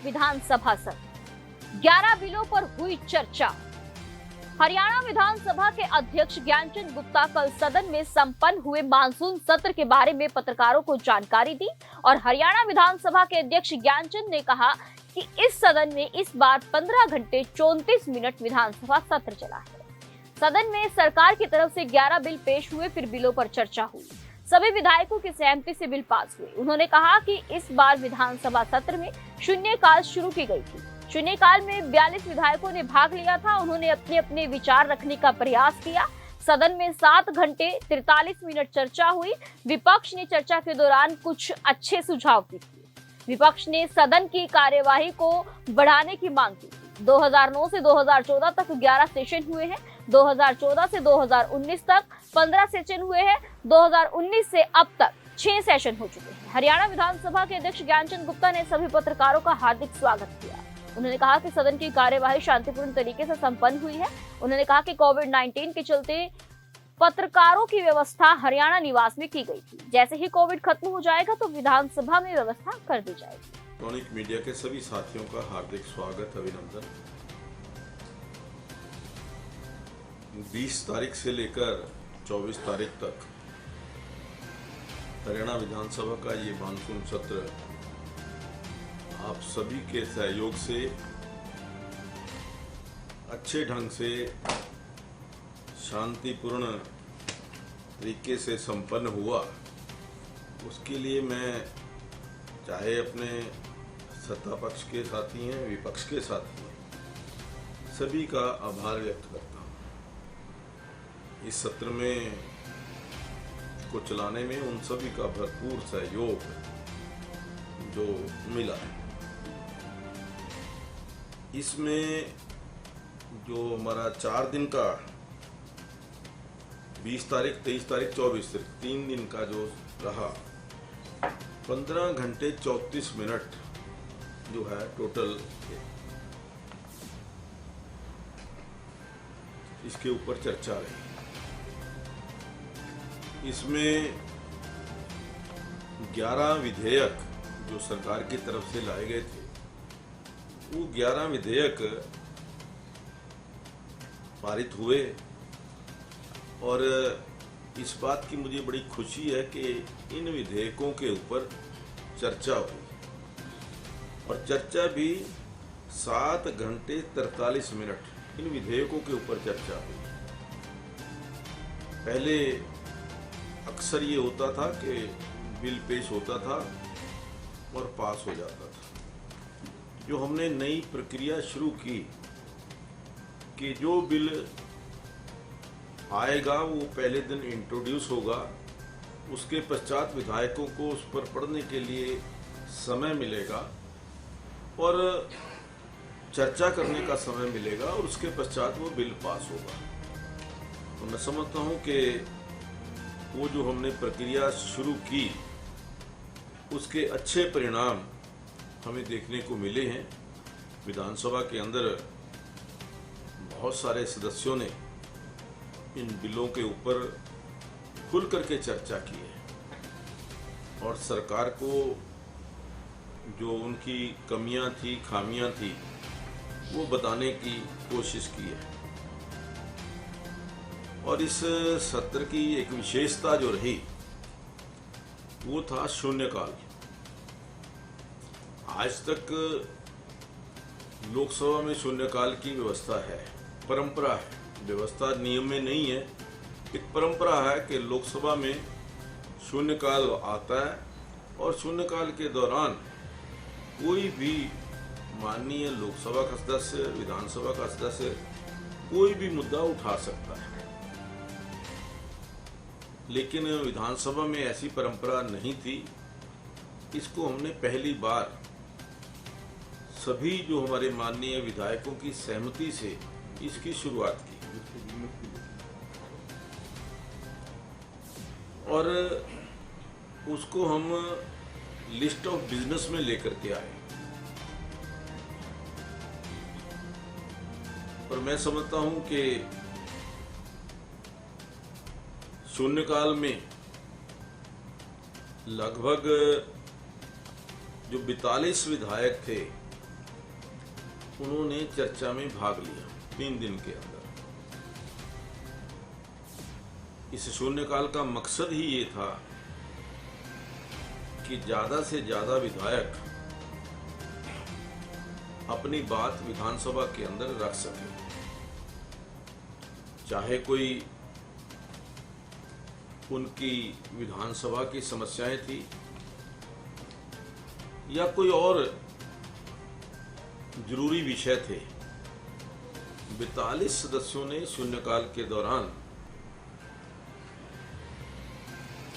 विधानसभा सत्र, 11 बिलों पर हुई चर्चा। हरियाणा विधानसभा के अध्यक्ष ज्ञानचंद गुप्ता कल सदन में संपन्न हुए मानसून सत्र के बारे में पत्रकारों को जानकारी दी और हरियाणा विधानसभा के अध्यक्ष ज्ञानचंद ने कहा कि इस सदन में इस बार 15 घंटे 34 मिनट विधानसभा सत्र चला है। सदन में सरकार की तरफ से 11 बिल पेश हुए, फिर बिलों पर चर्चा हुई। सभी विधायकों की सहमति से बिल पास हुए। उन्होंने कहा कि इस बार विधानसभा सत्र में शून्यकाल शुरू की गई थी। शून्यकाल में 42 विधायकों ने भाग लिया था। उन्होंने अपने अपने विचार रखने का प्रयास किया। सदन में 7 घंटे 43 मिनट चर्चा हुई। विपक्ष ने चर्चा के दौरान कुछ अच्छे सुझाव भी दिए। विपक्ष ने सदन की कार्यवाही को बढ़ाने की मांग की। 2009 से 2014 तक 11 सेशन हुए हैं। 2014 से 2019 तक 15 सेशन हुए हैं। 2019 से अब तक 6 सेशन हो चुके हैं। हरियाणा विधानसभा के अध्यक्ष ज्ञानचंद गुप्ता ने सभी पत्रकारों का हार्दिक स्वागत किया। उन्होंने कहा कि सदन की कार्यवाही शांतिपूर्ण तरीके से संपन्न हुई है। उन्होंने कहा कि कोविड-19 के चलते पत्रकारों की व्यवस्था हरियाणा निवास में की गई थी। जैसे ही कोविड खत्म हो जाएगा तो विधानसभा में व्यवस्था कर दी जाएगी। इलेक्ट्रॉनिक मीडिया के सभी साथियों का हार्दिक स्वागत, अभिनंदन। 20 तारीख से लेकर 24 तारीख तक हरियाणा विधानसभा का ये मानसून सत्र आप सभी के सहयोग से अच्छे ढंग से शांतिपूर्ण तरीके से संपन्न हुआ। उसके लिए मैं चाहे अपने सत्ता पक्ष के साथी हैं, विपक्ष के साथी हैं, सभी का आभार व्यक्त करता हूँ। इस सत्र में को चलाने में उन सभी का भरपूर सहयोग जो मिला है। इसमें जो हमारा 4 दिन का 20 तारीख, 23 तारीख, 24 तारीख 3 दिन का जो रहा, 15 घंटे 34 मिनट जो है टोटल इसके ऊपर चर्चा रही। इसमें 11 विधेयक जो सरकार की तरफ से लाए गए थे, वो 11 विधेयक पारित हुए और इस बात की मुझे बड़ी खुशी है कि इन विधेयकों के ऊपर चर्चा हुई और चर्चा भी 7 घंटे 43 मिनट इन विधेयकों के ऊपर चर्चा हुई। पहले अक्सर ये होता था कि बिल पेश होता था और पास हो जाता था। जो हमने नई प्रक्रिया शुरू की कि जो बिल आएगा वो पहले दिन इंट्रोड्यूस होगा, उसके पश्चात विधायकों को उस पर पढ़ने के लिए समय मिलेगा और चर्चा करने का समय मिलेगा और उसके पश्चात वो बिल पास होगा। तो मैं समझता हूँ कि वो जो हमने प्रक्रिया शुरू की उसके अच्छे परिणाम हमें देखने को मिले हैं। विधानसभा के अंदर बहुत सारे सदस्यों ने इन बिलों के ऊपर खुल करके चर्चा की है और सरकार को जो उनकी कमियां थी, खामियां थी, वो बताने की कोशिश की है। और इस सत्र की एक विशेषता जो रही वो था शून्यकाल। आज तक लोकसभा में शून्यकाल की व्यवस्था है, परंपरा है। व्यवस्था नियम में नहीं है, एक परंपरा है कि लोकसभा में शून्यकाल आता है और शून्यकाल के दौरान कोई भी माननीय लोकसभा का सदस्य, विधानसभा का सदस्य कोई भी मुद्दा उठा सकता है। लेकिन विधानसभा में ऐसी परंपरा नहीं थी। इसको हमने पहली बार सभी जो हमारे माननीय विधायकों की सहमति से इसकी शुरुआत की और उसको हम लिस्ट ऑफ बिजनेस में लेकर के आए। और मैं समझता हूं कि शून्यकाल में लगभग जो 42 विधायक थे उन्होंने चर्चा में भाग लिया 3 दिन के अंदर। इस शून्यकाल का मकसद ही ये था कि ज्यादा से ज्यादा विधायक अपनी बात विधानसभा के अंदर रख सके, चाहे कोई उनकी विधानसभा की समस्याएं थी या कोई और जरूरी विषय थे। 42 सदस्यों ने शून्यकाल के दौरान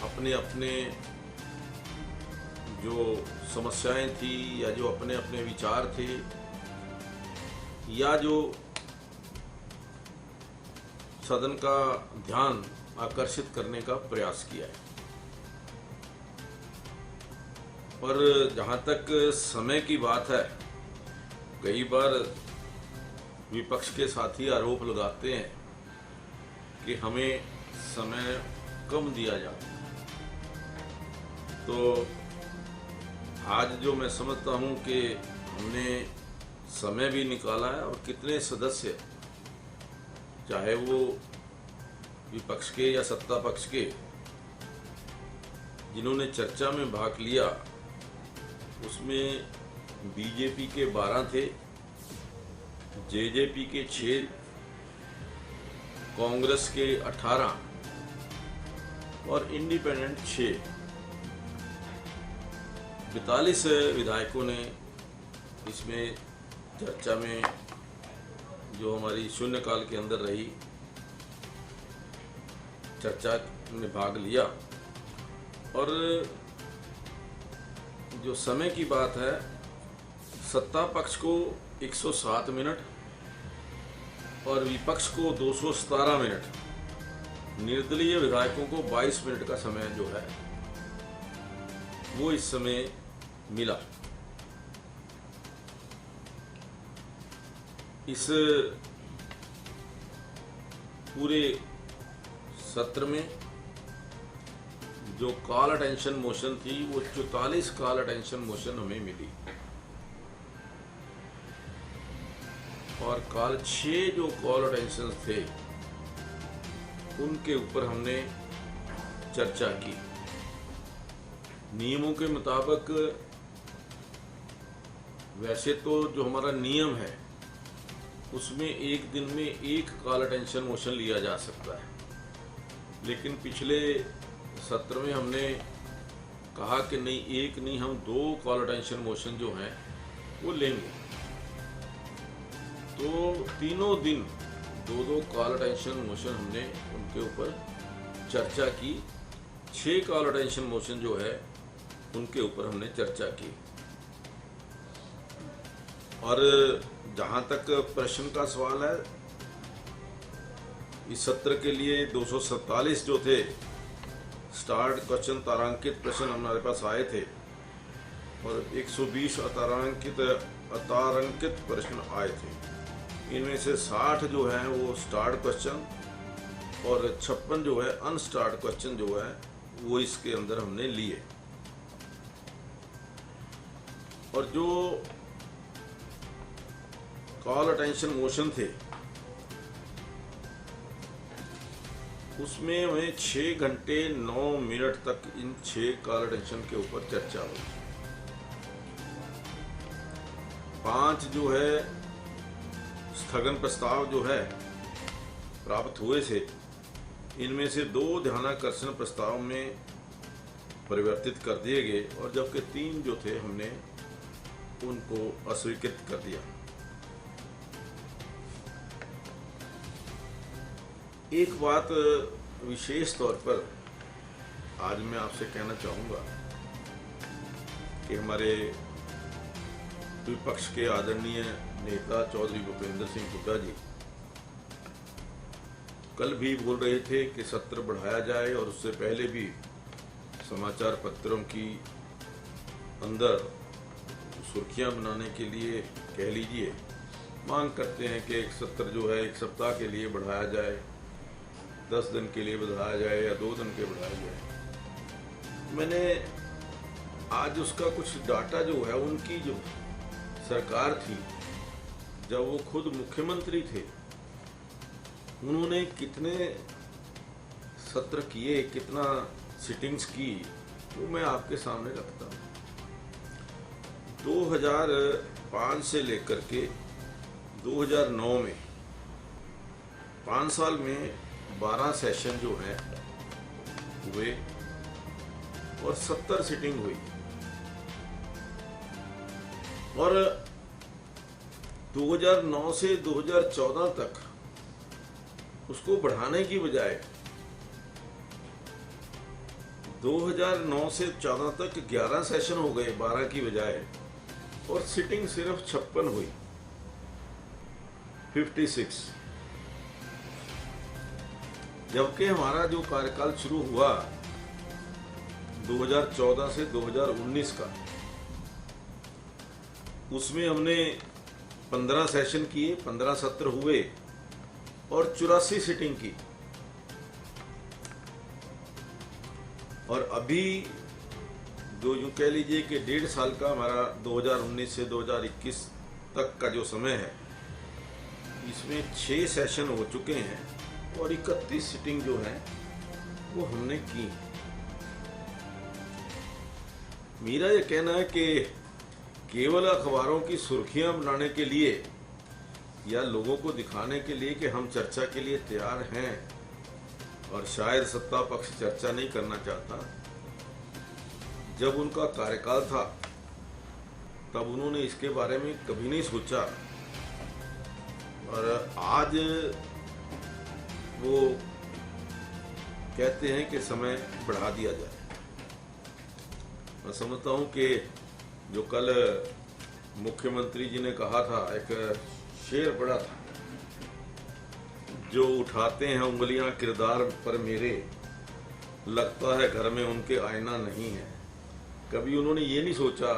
अपने अपने जो समस्याएं थी या जो अपने अपने विचार थे या जो सदन का ध्यान आकर्षित करने का प्रयास किया है। पर जहां तक समय की बात है, कई बार विपक्ष के साथी आरोप लगाते हैं कि हमें समय कम दिया जाता है। तो आज जो मैं समझता हूं कि हमने समय भी निकाला है और कितने सदस्य, चाहे वो विपक्ष के या सत्ता पक्ष के, जिन्होंने चर्चा में भाग लिया, उसमें बीजेपी के 12 थे, जेजेपी के 6, कांग्रेस के 18 और इंडिपेंडेंट 6। 42 विधायकों ने इसमें चर्चा में, जो हमारी शून्यकाल के अंदर रही, चर्चा में भाग लिया। और जो समय की बात है, सत्ता पक्ष को 107 मिनट और विपक्ष को 217 मिनट, निर्दलीय विधायकों को 22 मिनट का समय जो है वो इस समय मिला। इस पूरे सत्र में जो कॉल अटेंशन मोशन थी, वो 44 कॉल अटेंशन मोशन हमें मिली और 6 जो कॉल अटेंशन थे उनके ऊपर हमने चर्चा की। नियमों के मुताबिक वैसे तो जो हमारा नियम है उसमें एक दिन में एक कॉल अटेंशन मोशन लिया जा सकता है, लेकिन पिछले सत्र में हमने कहा कि नहीं, एक नहीं, हम 2 कॉल अटेंशन मोशन जो हैं वो लेंगे। तो तीनों दिन 2-2 कॉल अटेंशन मोशन हमने उनके ऊपर चर्चा की। 6 कॉल अटेंशन मोशन जो है उनके ऊपर हमने चर्चा की। और जहां तक प्रश्न का सवाल है, इस सत्र के लिए 247 जो थे स्टार्ट क्वेश्चन, तारांकित प्रश्न हमारे पास आए थे और 120 अतारांकित प्रश्न आए थे। इनमें से 60 जो है वो स्टार्ट क्वेश्चन और 56 जो है अनस्टार्ट क्वेश्चन जो है वो इसके अंदर हमने लिए। और जो कॉल अटेंशन मोशन थे उसमें हमें 6 घंटे 9 मिनट तक इन 6 कॉल अटेंशन के ऊपर चर्चा हुई। 5 जो है स्थगन प्रस्ताव जो है प्राप्त हुए थे, इनमें से 2 ध्यानाकर्षण प्रस्ताव में परिवर्तित कर दिए गए और जबकि 3 जो थे हमने उनको अस्वीकृत कर दिया। एक बात विशेष तौर पर आज मैं आपसे कहना चाहूँगा कि हमारे विपक्ष के आदरणीय नेता चौधरी भूपेंद्र सिंह हुड्डा जी कल भी बोल रहे थे कि सत्र बढ़ाया जाए और उससे पहले भी समाचार पत्रों की अंदर सुर्खियां बनाने के लिए कह लीजिए मांग करते हैं कि एक सत्र जो है 1 सप्ताह के लिए बढ़ाया जाए, 10 दिन के लिए बढ़ाया जाए या 2 दिन के बढ़ाया जाए। मैंने आज उसका कुछ डाटा जो है उनकी जो सरकार थी जब वो खुद मुख्यमंत्री थे, उन्होंने कितने सत्र किए, कितना सिटिंग्स की, वो मैं आपके सामने रखता हूँ। 2005 से लेकर के 2009 में 5 साल में 12 सेशन जो है हुए और 70 सिटिंग हुई। और 2009 से 2014 तक उसको बढ़ाने की बजाय 2009 से 14 तक 11 सेशन हो गए 12 की बजाय, और सिटिंग सिर्फ 56 हुई, 56। जबकि हमारा जो कार्यकाल शुरू हुआ 2014 से 2019 का, उसमें हमने 15 सेशन किए, 15 सत्र हुए और 84 सिटिंग की। और अभी जो यूं कह लीजिए कि 1.5 साल का हमारा 2019 से 2021 तक का जो समय है, इसमें 6 सेशन हो चुके हैं और 31 सिटिंग जो है वो हमने की। मेरा ये कहना है कि केवल अखबारों की सुर्खियां बनाने के लिए या लोगों को दिखाने के लिए कि हम चर्चा के लिए तैयार हैं, और शायद सत्ता पक्ष चर्चा नहीं करना चाहता, जब उनका कार्यकाल था तब उन्होंने इसके बारे में कभी नहीं सोचा, और आज वो कहते हैं कि समय बढ़ा दिया जाए। मैं समझता हूं कि जो कल मुख्यमंत्री जी ने कहा था, एक शेर पढ़ा था, जो उठाते हैं उंगलियां किरदार पर मेरे, लगता है घर में उनके आईना नहीं है। कभी उन्होंने ये नहीं सोचा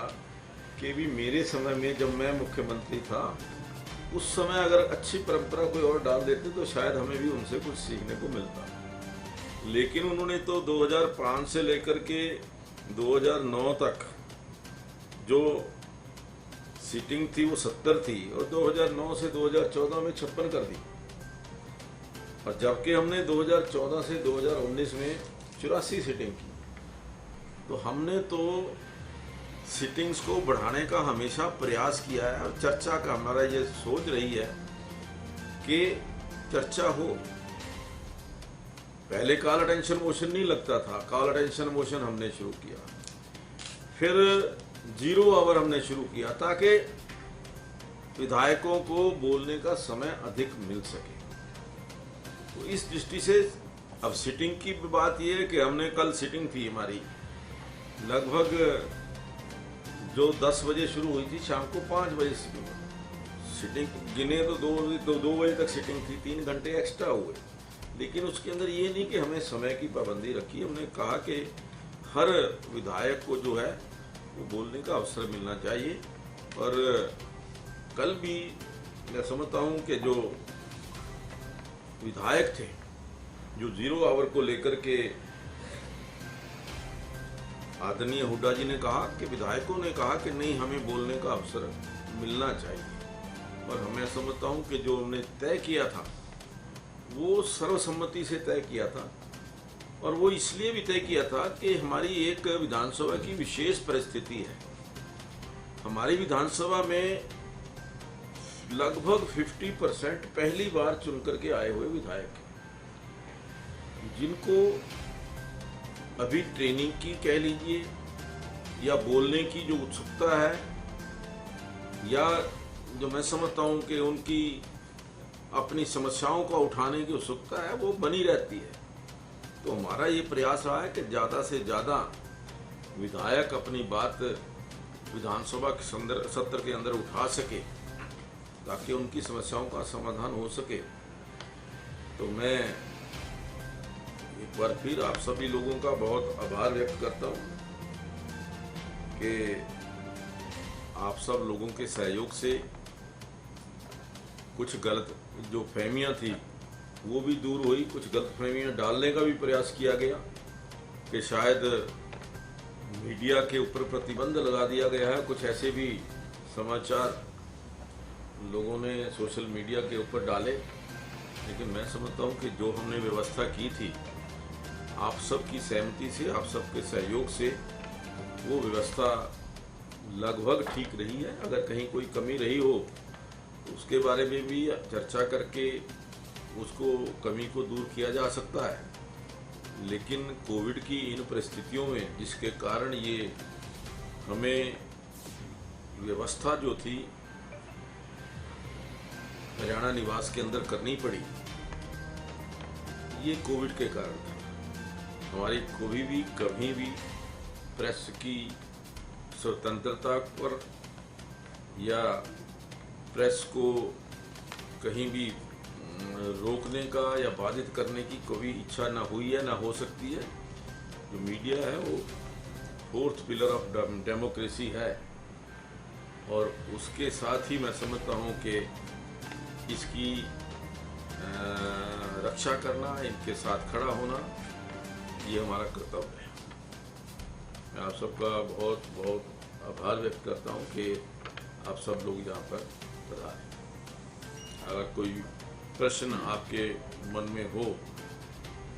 कि भी मेरे समय में जब मैं मुख्यमंत्री था, उस समय अगर अच्छी परंपरा कोई और डाल देते तो शायद हमें भी उनसे कुछ सीखने को मिलता। लेकिन उन्होंने तो 2005 से लेकर के 2009 तक जो सीटिंग थी वो 70 थी, और 2009 से 2014 में 56 कर दी। और जबकि हमने 2014 से 2019 में 84 सिटिंग की, तो हमने तो सिटिंग्स को बढ़ाने का हमेशा प्रयास किया है। और चर्चा का हमारा ये सोच रही है कि चर्चा हो। पहले कॉल अटेंशन मोशन नहीं लगता था, कॉल अटेंशन मोशन हमने शुरू किया, फिर 0 आवर हमने शुरू किया ताकि विधायकों को बोलने का समय अधिक मिल सके। तो इस दृष्टि से अब सिटिंग की बात यह है कि हमने कल सिटिंग थी हमारी, लगभग जो 10 बजे शुरू हुई थी, शाम को 5 बजे सिटिंग गिने तो 2 बजे तक सिटिंग थी, 3 घंटे एक्स्ट्रा हुए। लेकिन उसके अंदर ये नहीं कि हमें समय की पाबंदी रखी, हमने कहा कि हर विधायक को जो है वो बोलने का अवसर मिलना चाहिए। और कल भी मैं समझता हूँ कि जो विधायक थे, जो 0 आवर को लेकर के आदरणीय हुड्डा जी ने कहा कि विधायकों ने कहा कि नहीं, हमें बोलने का अवसर मिलना चाहिए। और मैं समझता हूं कि जो हमने तय किया था वो सर्वसम्मति से तय किया था, और वो इसलिए भी तय किया था कि हमारी एक विधानसभा की विशेष परिस्थिति है। हमारी विधानसभा में लगभग 50% पहली बार चुन करके आए हुए विधायक, जिनको अभी ट्रेनिंग की कह लीजिए या बोलने की जो उत्सुकता है, या जो मैं समझता हूं कि उनकी अपनी समस्याओं का उठाने की उत्सुकता है, वो बनी रहती है। तो हमारा ये प्रयास रहा है कि ज़्यादा से ज़्यादा विधायक अपनी बात विधानसभा के सत्र के अंदर उठा सके, ताकि उनकी समस्याओं का समाधान हो सके। तो मैं एक बार फिर आप सभी लोगों का बहुत आभार व्यक्त करता हूँ कि आप सब लोगों के सहयोग से कुछ गलत जो फहमियाँ थी वो भी दूर हुई, कुछ गलत फहमियाँ डालने का भी प्रयास किया गया कि शायद मीडिया के ऊपर प्रतिबंध लगा दिया गया है, कुछ ऐसे भी समाचार लोगों ने सोशल मीडिया के ऊपर डाले, लेकिन मैं समझता हूँ कि जो हमने व्यवस्था की थी, आप सबकी सहमति से, आप सबके सहयोग से वो व्यवस्था लगभग ठीक रही है। अगर कहीं कोई कमी रही हो तो उसके बारे में भी चर्चा करके उसको कमी को दूर किया जा सकता है। लेकिन कोविड की इन परिस्थितियों में जिसके कारण ये हमें व्यवस्था जो थी हरियाणा निवास के अंदर करनी पड़ी, ये कोविड के कारण था। हमारी कभी भी प्रेस की स्वतंत्रता पर या प्रेस को कहीं भी रोकने का या बाधित करने की कोई इच्छा ना हुई है, ना हो सकती है। जो मीडिया है वो फोर्थ पिलर ऑफ डेमोक्रेसी है, और उसके साथ ही मैं समझता हूँ कि इसकी रक्षा करना, इनके साथ खड़ा होना, ये हमारा कर्तव्य है। मैं आप सबका बहुत बहुत आभार व्यक्त करता हूँ कि आप सब लोग यहाँ पर पधारे। अगर कोई प्रश्न आपके मन में हो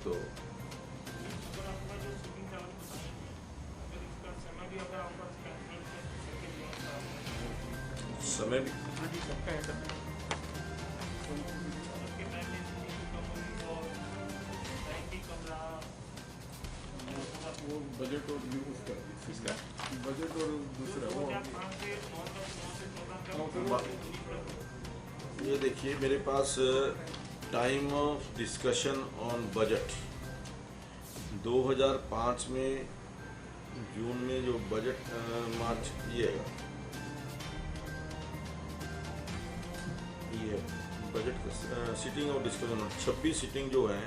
तो समय भी वो बजट और उसका बजट और दूसरा ये देखिए, मेरे पास time of discussion on budget 2005 में जून में जो बजट मार्च ये बजट सिटिंग और डिस्कशन 26 सिटिंग जो है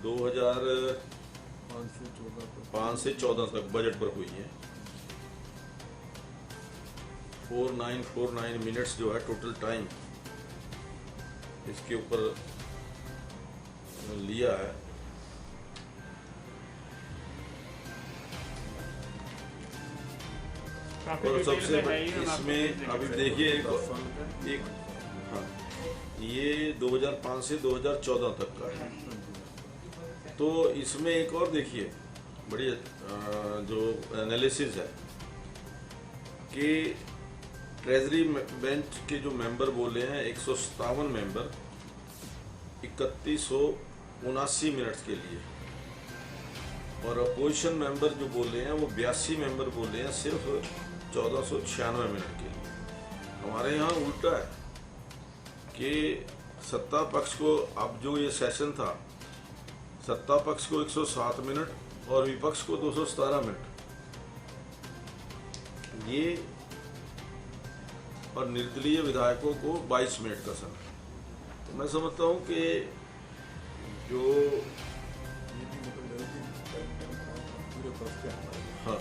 2005 से 14 तक बजट पर हुई है। 4949 मिनट्स जो है टोटल टाइम इसके ऊपर लिया है। और सबसे इसमें अभी देखिए एक हाँ, ये 2005 से 2014 तक का है। तो इसमें एक और देखिए बड़ी जो एनालिसिस है कि ट्रेजरी बेंच के जो मेंबर बोले हैं 157 मेंबर 3179 मिनट्स के लिए, और अपोजिशन मेंबर जो बोले हैं वो 82 मेंबर बोले हैं सिर्फ 1496 मिनट के लिए। हमारे यहाँ उल्टा है कि सत्ता पक्ष को, अब जो ये सेशन था, सत्ता पक्ष को 107 मिनट और विपक्ष को 217 मिनट, ये और निर्दलीय विधायकों को 22 मिनट का समय। तो मैं समझता हूँ कि जो हाँ,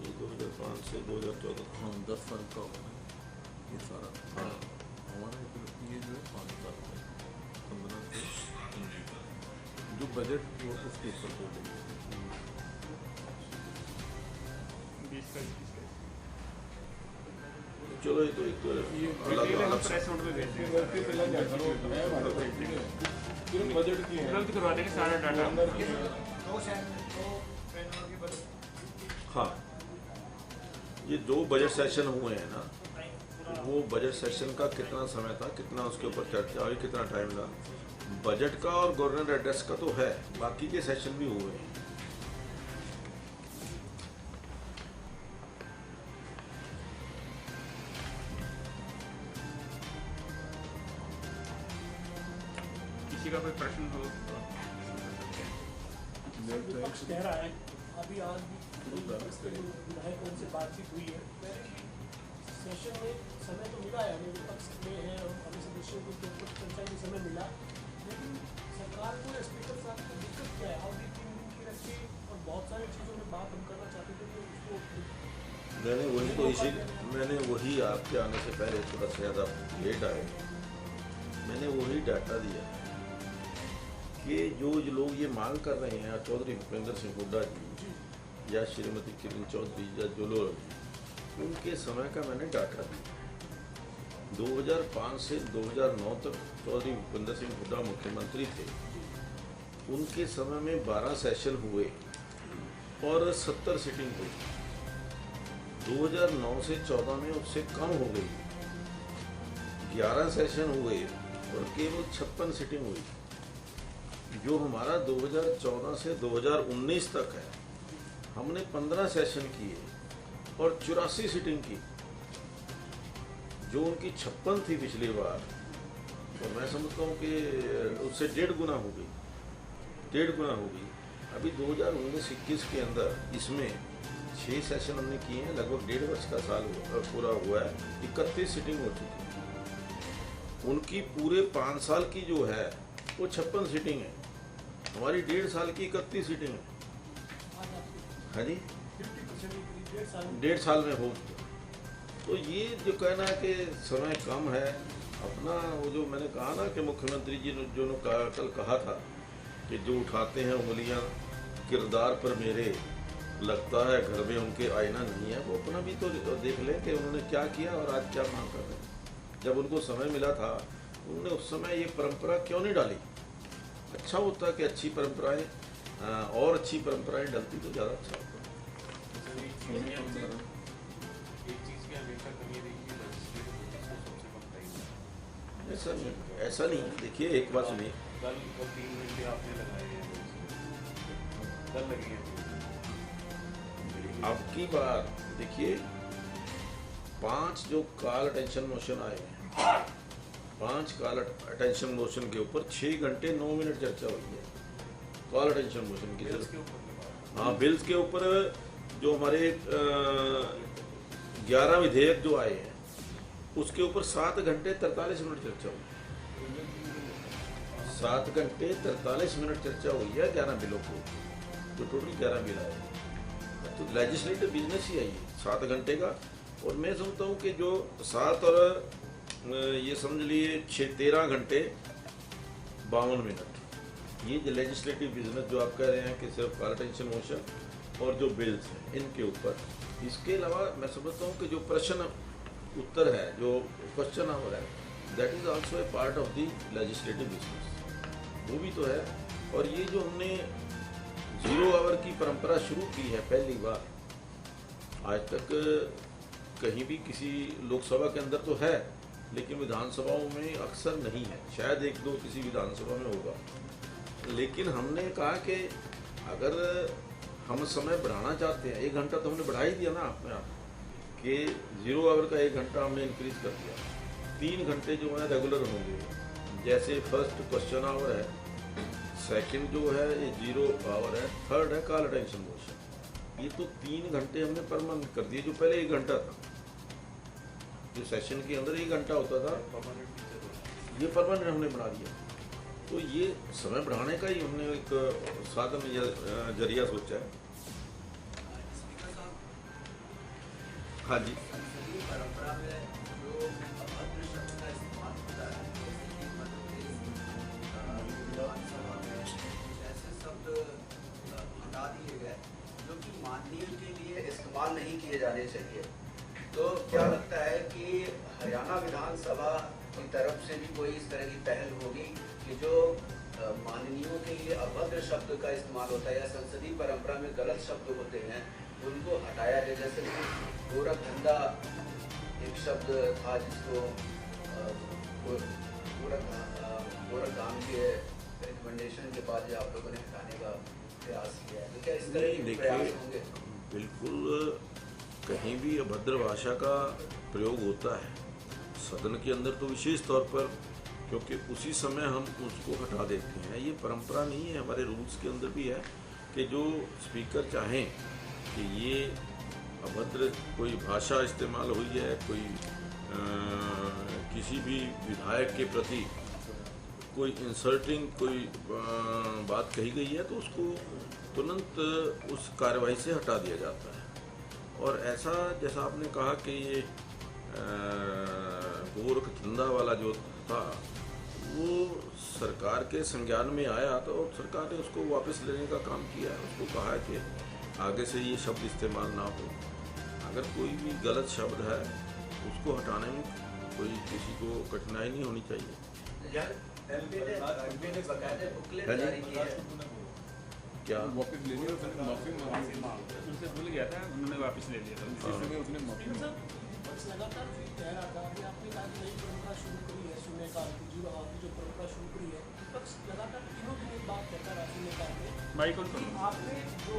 ये 2005 से 2014 हाँ 10 साल का होगा ये सारा। हाँ हमारा ये जो है 5 साल का 15 से जो बजट वो उसके ऊपर बोलेंगे। चलो ये तो एक अलग अलग बजट की करवा देंगे सारा डाटा। हाँ, ये 2 बजट सेशन हुए हैं ना, वो बजट सेशन का कितना समय था, कितना उसके ऊपर चर्चा हुई, कितना टाइम लगा, बजट का और गवर्नर एड्रेस का तो है, बाकी के सेशन भी हुए हैं। किसी का कोई प्रश्न हो तो विपक्ष कह रहा है, अभी आज भी विधायकों से बातचीत हुई है, सेशन में समय तो मिला है, हमें विपक्ष में है, हमें सदस्यों को चर्चा के समय मिला, लेकिन सरकार को स्पीकर साहब को दिक्कत क्या है? अवधि 3 दिन की रखी और बहुत सारी चीज़ों में बात हम करना चाहते थे तो उसको मैंने वही आपके आने से पहले थोड़ा सा ज़्यादा लेट आए, मैंने वही डाटा दिया कि जो लोग ये मांग कर रहे हैं, चौधरी भूपेंद्र सिंह हुड्डा जी या श्रीमती किरण चौधरी या जो लोग, उनके समय का मैंने डाटा दिया। 2005 से 2009 तक चौधरी भूपेंद्र सिंह हुड्डा मुख्यमंत्री थे। उनके समय में 12 सेशन हुए और 70 सीटिंग हुई। 2009 से 14 में उससे कम हो गई, 11 सेशन हुए और केवल 56 सीटिंग हुई। जो हमारा 2014 से 2019 तक है, हमने 15 सेशन किए और 84 सीटिंग की। जो उनकी 56 थी पिछली बार, और मैं समझता हूँ कि उससे 1.5 गुना हो गई, 1.5 गुना हो गई। अभी 2019-21 के अंदर इसमें 6 सेशन हमने किए हैं, लगभग 1.5 वर्ष का साल पूरा हुआ है, 31 सीटिंग हो चुकी है। उनकी पूरे 5 साल की जो है वो 56 सीटिंग है, हमारी 1.5 साल की 31 सीटिंग है। हाँ जी, 1.5 साल में हो। तो ये जो कहना है कि समय कम है, अपना वो जो मैंने कहा ना कि मुख्यमंत्री जी ने जो कल कहा था कि जो उठाते हैं उंगलियां किरदार पर मेरे, लगता है घर में उनके आईना नहीं है। वो अपना भी तो देख लें कि उन्होंने क्या किया और आज क्या मांग कर रहे हैं। जब उनको समय मिला था, उन्होंने उस समय ये परंपरा क्यों नहीं डाली? अच्छा होता कि अच्छी परंपराएं और अच्छी परंपराएं डलती तो ज़्यादा अच्छा होता। एक चीज़ की हमेशा कमी रही है, सबसे कम टाइम। ऐसा नहीं। देखिए एक बात सुनिए, कल 3 घंटे आपने लगाए हैं, कल लगे हैं। अब की बार देखिए 5 जो कॉल अटेंशन मोशन आए हैं, 5 कॉल अटेंशन मोशन के ऊपर 6 घंटे 9 मिनट चर्चा हुई है। कॉल अटेंशन मोशन की सिर्फ, हाँ, बिल्स के ऊपर जो हमारे 11 विधेयक जो आए हैं उसके ऊपर 7 घंटे 43 मिनट चर्चा हुई। 7 घंटे 43 मिनट चर्चा हुई है 11 बिलों को, जो टोटल 11 बिल आए। तो लेजिस्लेटिव बिजनेस ही है ये 7 घंटे का। और मैं समझता हूँ कि जो 7 और ये समझ लिए 13 घंटे 52 मिनट, ये जो लेजिस्लेटिव बिजनेस जो आप कह रहे हैं कि सिर्फ कॉल अटेंशन मोशन और जो बिल्स हैं इनके ऊपर, इसके अलावा मैं समझता हूँ कि जो प्रश्न उत्तर है, जो क्वेश्चन आवर है, that is also a part of the legislative business, वो भी तो है। और ये जो हमने 0 आवर की परंपरा शुरू की है पहली बार, आज तक कहीं भी किसी लोकसभा के अंदर तो है लेकिन विधानसभाओं में अक्सर नहीं है, शायद 1-2 किसी विधानसभा में होगा। लेकिन हमने कहा कि अगर हम समय बढ़ाना चाहते हैं, 1 घंटा तो हमने बढ़ा ही दिया ना अपने आप, कि 0 आवर का 1 घंटा हमने इंक्रीज कर दिया। 3 घंटे जो है रेगुलर होंगे, जैसे फर्स्ट क्वेश्चन आवर है, सेकंड जो है ये 0 आवर है, थर्ड है कॉल अटेंशन मोशन। ये तो 3 घंटे हमने परमानेंट कर दिए, जो पहले 1 घंटा था। जो सेशन के अंदर 1 घंटा होता था, ये परमानेंट हमने बना दिया। तो ये समय बढ़ाने का ही हमने एक साधन या जरिया सोचा है। हाँ जी, परंपरा में जो अभद्र शब्द का इस्तेमाल होता है, विधानसभा में ऐसे शब्द हटा दिए गए जो कि माननीय के लिए इस्तेमाल नहीं किए जाने चाहिए। तो क्या लगता है कि हरियाणा विधानसभा की तरफ से भी कोई इस तरह की पहल होगी कि जो माननीयों के लिए अभद्र शब्द का इस्तेमाल होता है या संसदीय परंपरा में गलत शब्द होते हैं उनको हटाया जाए? जैसे कि गोरख धंधा एक शब्द था जिसको गोरख धाम के रिकमेंडेशन के बाद जो आप लोगों ने हटाने का प्रयास किया है, तो क्या इस तरह के प्रयास होंगे? बिल्कुल, कहीं भी अभद्र भाषा का प्रयोग होता है सदन के अंदर तो विशेष तौर पर, क्योंकि उसी समय हम उसको हटा देते हैं। ये परंपरा नहीं है, हमारे रूल्स के अंदर भी है कि जो स्पीकर चाहें कि ये अभद्र कोई भाषा इस्तेमाल हुई है, कोई किसी भी विधायक के प्रति कोई इंसल्टिंग कोई बात कही गई है तो उसको तुरंत उस कार्रवाई से हटा दिया जाता है। और ऐसा जैसा आपने कहा कि ये गोरख धंधा वाला जो था वो सरकार के संज्ञान में आया तो सरकार ने उसको वापस लेने का काम किया है। उसको कहा है कि आगे से ये शब्द इस्तेमाल ना हो। अगर कोई भी गलत शब्द है उसको हटाने में कोई किसी को कठिनाई नहीं होनी चाहिए। एमपी ने बकायदे बुकलेट हाँ जी। जारी की है। क्या वापस ले लिया, उसने माफी मांगी, उनसे भूल गया था, उन्होंने वापस ले लिया था। इसी में उसने माफी लेकिन मांगी। सर बस लगातार फिर कह रहा था कि आपने कहा कि नई परंपरा शुरू करी है शून्यकाल की, जो आपने जो परंपरा शुरू करी है, विपक्ष लगातार तीनों दिन एक बात कहता रहा शून्यकाल में भाई कौन कि कौन आपने जो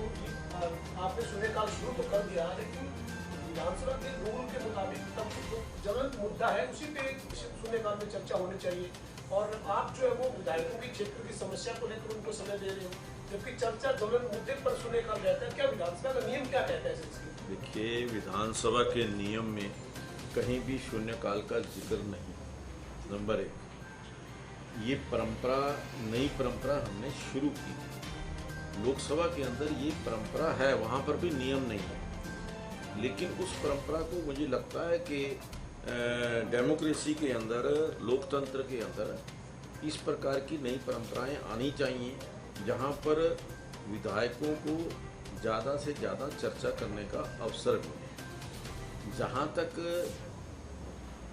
आपने शून्यकाल शुरू तो कर दिया, लेकिन विधानसभा के रूल के मुताबिक तब जो ज्वलंत मुद्दा है उसी पे शून्यकाल में चर्चा होनी चाहिए, और आप जो है वो विधायकों की क्षेत्र की समस्या को लेकर उनको समय दे रहे हो, जबकि चर्चा ज्वलंत मुद्दे पर शून्यकाल रहता है। क्या विधानसभा का नियम क्या कहता है इस चीज़ के? देखिए, विधानसभा के नियम में कहीं भी शून्यकाल का जिक्र नहीं। नंबर एक, ये परंपरा, नई परंपरा हमने शुरू की, लोकसभा के अंदर ये परंपरा है, वहाँ पर भी नियम नहीं है। लेकिन उस परंपरा को मुझे लगता है कि डेमोक्रेसी के अंदर, लोकतंत्र के अंदर इस प्रकार की नई परंपराएं आनी चाहिए, जहाँ पर विधायकों को ज़्यादा से ज़्यादा चर्चा करने का अवसर मिले। जहाँ तक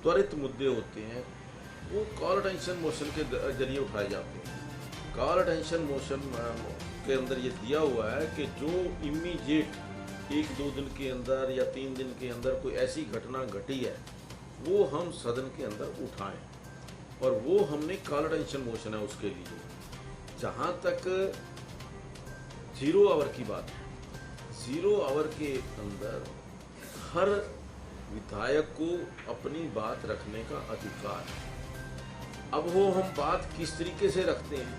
त्वरित मुद्दे होते हैं वो कॉल अटेंशन मोशन के जरिए उठाए जाते हैं। कॉल अटेंशन मोशन के अंदर ये दिया हुआ है कि जो इमीडिएट 1-2 दिन के अंदर या 3 दिन के अंदर कोई ऐसी घटना घटी है वो हम सदन के अंदर उठाएं, और वो हमने कॉल अटेंशन मोशन है उसके लिए। जहाँ तक 0 आवर की बात है, 0 आवर के अंदर हर विधायक को अपनी बात रखने का अधिकार है। अब वो हम बात किस तरीके से रखते हैं,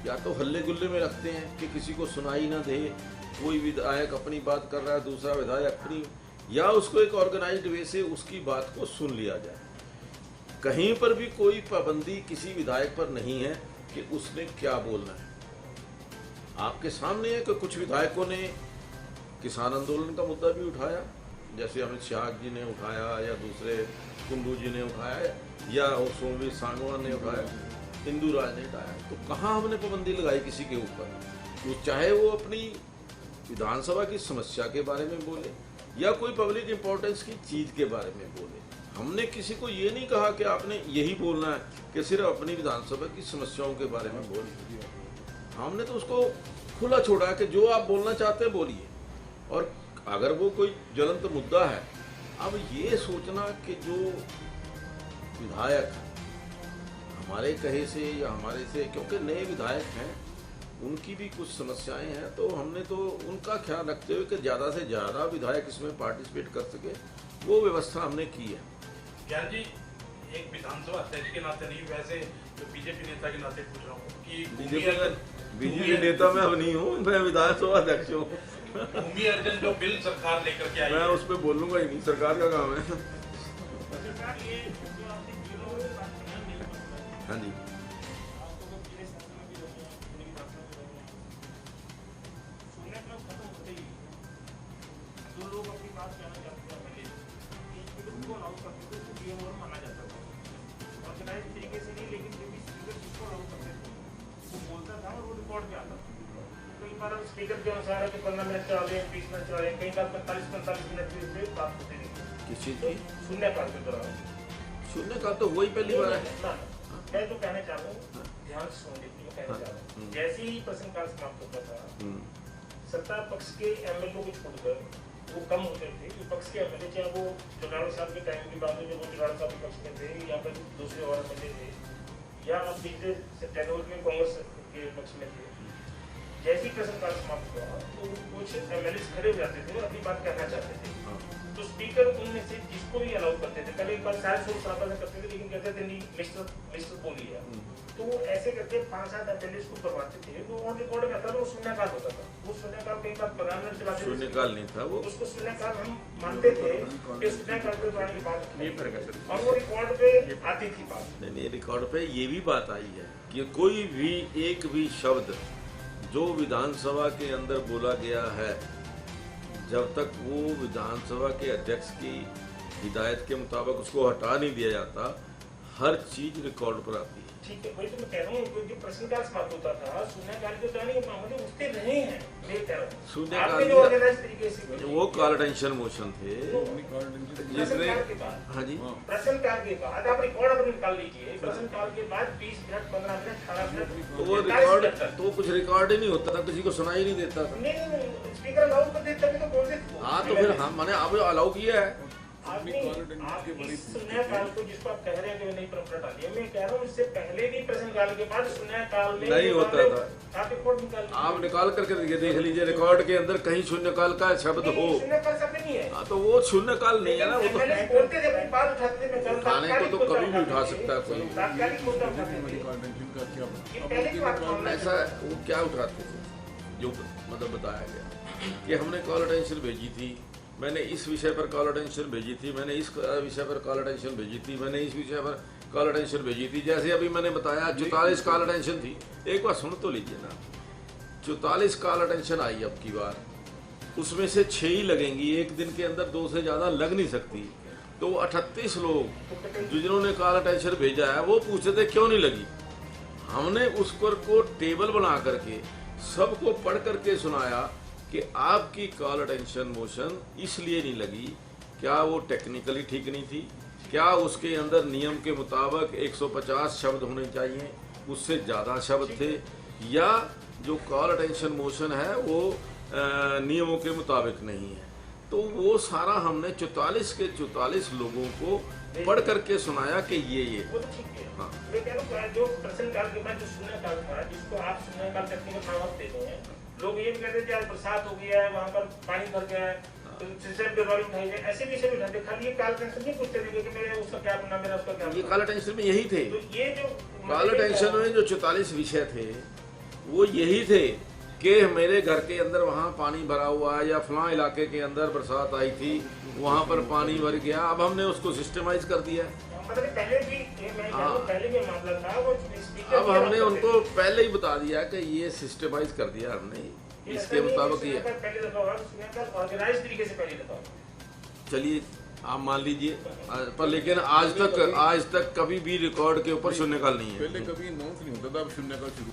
या तो हल्ले गुल्ले में रखते हैं कि किसी को सुनाई ना दे, कोई विधायक अपनी बात कर रहा है, दूसरा विधायक अपनी, या उसको एक ऑर्गेनाइज्ड वे से उसकी बात को सुन लिया जाए। कहीं पर भी कोई पाबंदी किसी विधायक पर नहीं है कि उसने क्या बोलना है। आपके सामने है कि कुछ विधायकों ने किसान आंदोलन का मुद्दा भी उठाया, जैसे अमित शाह जी ने उठाया, या दूसरे कुंडू जी ने उठाया, या सोमवीर सांगवान ने उठाया, हिंदू राज ने उठाया। तो कहाँ हमने पाबंदी लगाई किसी के ऊपर? तो चाहे वो अपनी विधानसभा की समस्या के बारे में बोले या कोई पब्लिक इंपॉर्टेंस की चीज के बारे में बोले, हमने किसी को ये नहीं कहा कि आपने यही बोलना है कि सिर्फ अपनी विधानसभा की समस्याओं के बारे में बोलिए। हमने तो उसको खुला छोड़ा कि जो आप बोलना चाहते हैं बोलिए, और अगर वो कोई ज्वलंत मुद्दा है, अब ये सोचना कि जो विधायक हमारे कहे से या हमारे से, क्योंकि नए विधायक हैं, उनकी भी कुछ समस्याएं हैं, तो हमने तो उनका ख्याल रखते हुए कि ज़्यादा से ज़्यादा विधायक इसमें पार्टिसिपेट कर सके, वो व्यवस्था हमने की है। ज्ञान जी, एक विधानसभा अध्यक्ष के नाते नहीं, वैसे तो बीजेपी नेता के नाते पूछ रहा हूँ कि बीजेपी नेता मैं अब नहीं हूँ, मैं विधानसभा अध्यक्ष हूँ। भूमि अर्जन जो बिल सरकार लेकर के आई मैं है, उस पर बोलूँगा ही नहीं, सरकार का काम है। सरकार ये जो आपने जिलों में बात करना नहीं पड़ता, हाँ जी, आपको अगर जिले शासन में भी रहे हैं, जिले की शासन में रहे हैं, शून्यकाल खत्म होते ही जो लोग अपनी बात कहना चाहते हैं पहले स्पीकर को अलाउ करते थे, उसको डीएम और माना जाता था, ऑर्गेनाइज तरीके से नहीं, लेकिन जो भी स्पीकर जिसको अलाउ करते थे वो बोलता था और वो रिकॉर्ड पे आता था। कई बार स्पीकर के अनुसार है कि 15 मिनट चला रहे हैं, 20 मिनट चला रहे हैं, कई बार 45 मिनट की बात होती नहीं। किस चीज़ तो की? शून्यकाल के दौरान शून्यकाल तो वही पहली बार है। मैं तो कहना चाह रहा हूँ, ध्यान से सुन लीजिए, मैं कहना चाह रहा हूँ, जैसे ही प्रश्नकाल समाप्त होता था, सत्ता पक्ष के एमएलए को छोड़कर वो कम होते थे, विपक्ष के एमएलए, चाहे वो चुनाव साहब के टाइम की बात है जब वो चुनाव साहब विपक्ष में थे, या फिर दूसरे और एमएलए थे, या अब पिछले टेनोर में कांग्रेस के पक्ष में थे, जैसे ही प्रश्नकाल समाप्त हुआ तो कुछ एमएलए खड़े हो जाते थे और अपनी बात कहना चाहते थे, तो स्पीकर उनमें से जिसको भी अलाउ करते थे, पहले एक बार शायद 16 से करते थे, लेकिन कहते थे नहीं मिस्टर बोलिए, तो वो ऐसे करके 5-7 एमएलए को करवाते थे, तो ऑन रिकॉर्ड में आता था, वो शून्यकाल होता था। वो शून्यकाल कई बार प्रधानमंत्री चलाते थे, शून्यकाल नहीं था वो, उसको शून्यकाल हम मानते थे कि शून्यकाल के दौरान की बात ये फर्क है सर। और वो रिकॉर्ड पे आती थी बात। नहीं, रिकॉर्ड पे ये भी बात आई है कि कोई भी एक भी शब्द जो विधानसभा के अंदर बोला गया है, जब तक वो विधानसभा के अध्यक्ष की हिदायत के मुताबिक उसको हटा नहीं दिया जाता, हर चीज रिकॉर्ड पर आती है। ठीक है, वही तो मैं कह रहा हूँ, जो प्रश्नकाल समाप्त होता था, शून्यकाल के दौरान ये मामले उठते रहे हैं, मैं कह रहा हूँ। शून्यकाल आपने जो ऑर्गेनाइज तरीके से वो कॉल अटेंशन मोशन थे जिसने, प्रश्नकाल के बाद, हाँ जी, प्रश्नकाल के बाद आप रिकॉर्ड अपने निकाल लीजिए, प्रश्नकाल के बाद 20 मिनट, 15 मिनट, 18 मिनट, तो वो 45 रिकॉर्ड, मिनट तक। तो कुछ रिकॉर्ड ही नहीं होता था, किसी को सुनाई नहीं देता था। नहीं, स्पीकर अलाउ कर देते तो बोल देते। हाँ तो फिर हम मैंने अब अलाउ किया है। आप इस शून्यकाल को जिसको आप कह रहे हैं कि नई परंपरा डाली है, मैं कह रहा हूँ इससे पहले भी प्रश्नकाल के बाद शून्यकाल में नहीं होता था। आप रिकॉर्ड निकाल आप निकाल करके देख लीजिए रिकॉर्ड के अंदर कहीं शून्यकाल का शब्द हो। शून्यकाल शब्द नहीं है। हाँ तो वो शून्यकाल नहीं है ना, वो तो MLA बोलते थे, अपनी बात उठाते थे, मैं कल उठाने को तो तात्कालिक कभी भी मुद्दा उठा सकता है कोई। तात्कालिक मुद्दा उठाते थे। ये पहले की बात मामला है। ऐसा वो क्या उठाते थे, जो मतलब बताया गया कि हमने कॉल अटेंशन भेजी थी, मैंने इस विषय पर कॉल अटेंशन भेजी थी, मैंने इस विषय पर कॉल अटेंशन भेजी थी, मैंने इस विषय पर कॉल अटेंशन भेजी थी। जैसे अभी मैंने बताया 44 कॉल अटेंशन थी, एक बार सुन तो लीजिए ना। 44 कॉल अटेंशन आई अब की बार, उसमें से 6 ही लगेंगी, एक दिन के अंदर 2 से ज़्यादा लग नहीं सकती। तो 38 लोग जिन्होंने कॉल अटेंशन भेजा है वो पूछते थे क्यों नहीं लगी। हमने उस पर को टेबल बना करके सबको पढ़ करके सुनाया कि आपकी कॉल अटेंशन मोशन इसलिए नहीं लगी, क्या वो टेक्निकली ठीक नहीं थी, क्या उसके अंदर नियम के मुताबिक 150 शब्द होने चाहिए, उससे ज़्यादा शब्द थे, या जो कॉल अटेंशन मोशन है वो नियमों के मुताबिक नहीं है। तो वो सारा हमने 44 के 44 लोगों को पढ़ करके सुनाया कि ये वो तो ठीक है। हाँ। मैं कह रहा हूँ जो प्रश्नकाल के बाद जो शून्यकाल था, जिसको आप शून्यकाल टेक्निकल नाम देते हैं, लोग ये भी कहते थे आज बरसात हो गया है, वहाँ पर पानी भर गया है, तो सिर्फ बीमारी उठाई जाए, ऐसे भी विषय उठाते। खाली ये कॉल अटेंशन नहीं पूछते थे कि मेरे उसका क्या नाम, मेरा उसका क्या ये कॉल अटेंशन में यही थे। तो ये जो कॉल अटेंशन में जो 44 विषय थे वो यही थे कि मेरे घर के अंदर वहाँ पानी भरा हुआ है, या फलां इलाके के अंदर बरसात आई थी वहाँ पर पानी भर गया। अब हमने उसको सिस्टमाइज कर दिया है। मतलब पहले भी मैं कह रहा हूँ, पहले भी मामला था वो स्पीकर अब हमने उनको पहले ही बता दिया कि ये सिस्टमाइज कर दिया हमने, इसके मुताबिक ये। पहले दफा हुआ, शून्यकाल ऑर्गेनाइज तरीके से पहली दफा। चलिए आप मान लीजिए, पर लेकिन आज तक कभी भी रिकॉर्ड के ऊपर शून्यकाल नहीं है। पहले कभी अनाउंस नहीं होता था, अब शून्यकाल शुरू